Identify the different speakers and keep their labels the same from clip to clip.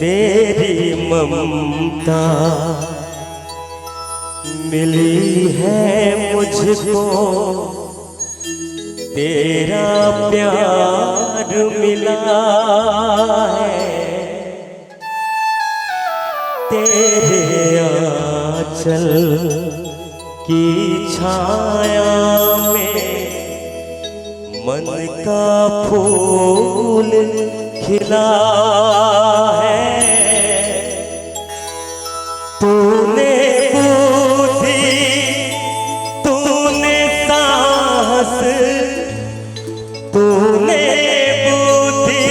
Speaker 1: तेरी ममता मिली है मुझको, तेरा प्यार मिला है। तेरे आंचल की छाया में मन का फूल खिला है। तूने बुद्धि, तूने साहस, तूने बुद्धि,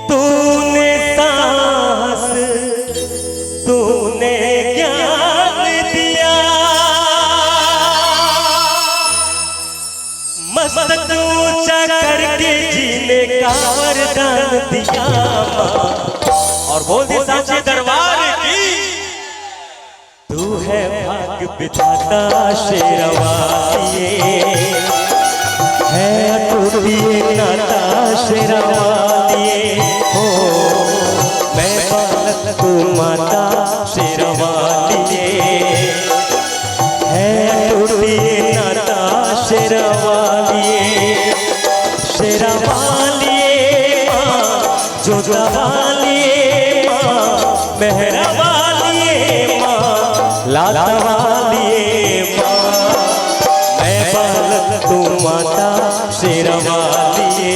Speaker 1: तूने साहस, तूने ज्ञान दिया। मस्तक ऊंचा करके जीने का वरदान दिया। और बोल दे सांचे दरबार की, तू है भाग विधाता शेरवालिए, है अटूट नाता शेरवालिए। हो मैं बालक तू माता शेरवालिए, है अटूट नाता शेरवालिए। शेरवालिए माँ जोतवालिए माँ, मेहरवालिए माँ, लाडवालिए माँ। मैं बालक तू माता शेरवालिए,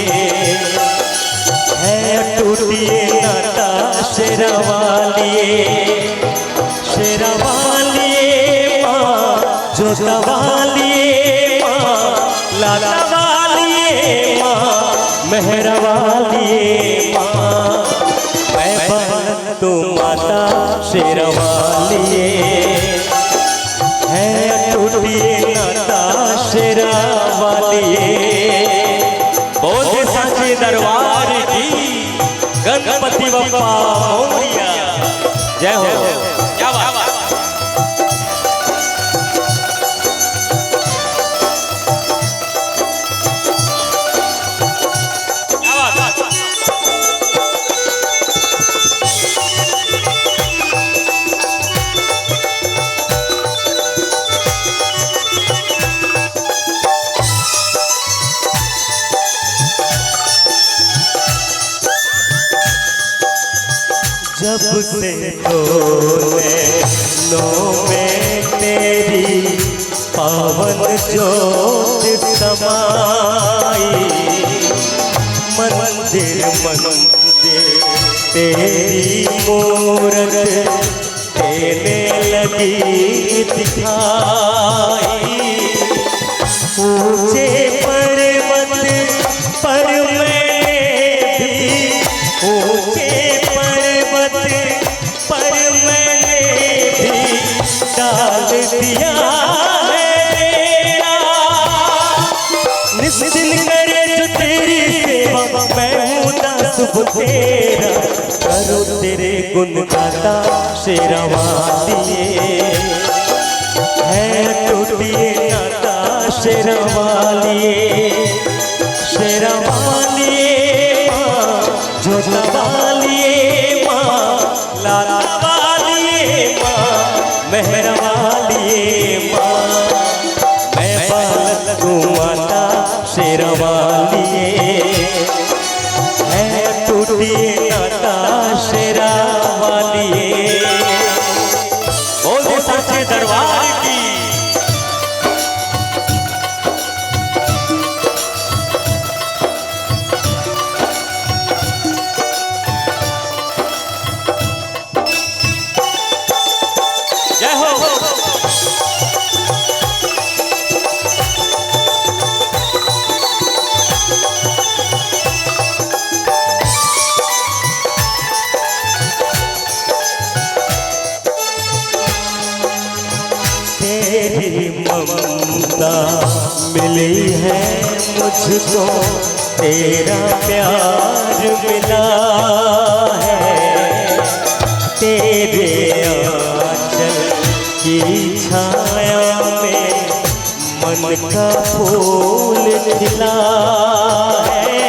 Speaker 1: है टूटिए नाता शेरवालिए। शेरवालिए माँ जोतवालिए माँ, लाडवालिए माँ, मेहरवालिए माँ। मैं बालक तू माता शेरवालिए, है टूटिए नाता शेरवालिए। बोल दे सांचे दरबार की, गणपति बप्पा मोरिया। जय हो। क्या बात। जब से तूने नैनों में तेरी पावन ज्योत समाई, मंदिर मंदिर तेरी मूरत देने लगी दिखाई। ऊंचे पर्वत पर मैंने भी, ऊंचे पर्वत पर मैंने भी डाल दिया है तेरा। निस्दिन करे जो तेरी सेवा, मैं हूँ दास तेरा। करो तेरे गुण गाता शेरवालिए, है टूटिए नाता शेरवालिए। शेरवालिए माँ जोतवालिए माँ, लाडवालिए माँ, मेहरवालिए माँ। मैं बालक तू माता शेरवालिए, है टूटिए नाता शेरवालिए। बोल दे सांचे दरबार की, जय हो। तेरी ममता मिली है मुझको, तेरा प्यार मिला है। तेरे आंचल की छाया में मन का फूल खिला है।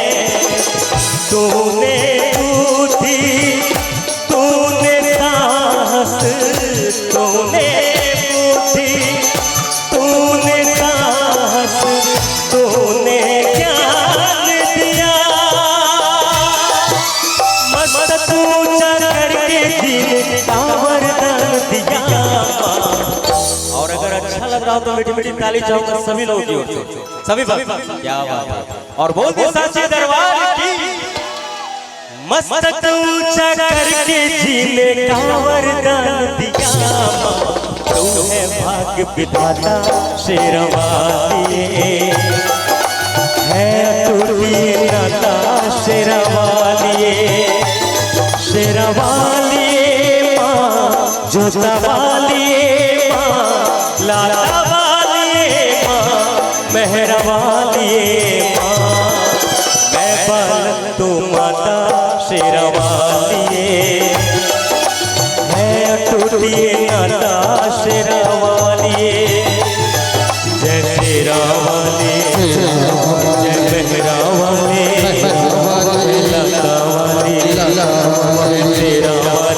Speaker 1: तूने बुद्धि, मस्तक ऊंचा करके जीने का वरदान दिया। और अगर अच्छा लग रहा हो तो मीठी मीठी ताली चाहूंगा सभी लोगों की ओर से, सभी क्या बात है। और बोल दे साचे दरबार की। मस्तक ऊंचा करके जीने का वरदान दिया। तू है भाग्य विधाता शेरवाली है टूटी नाता शेरवाली शेरवाली माँ जोता वाली माँ लाला वाली माँ मेहरा वाली माँ मैं बालक तू माता शेरवाली है टूटी नाता शेरवाली जय शेरवाली जय मेहरा वाली लाला वाली शेरवाली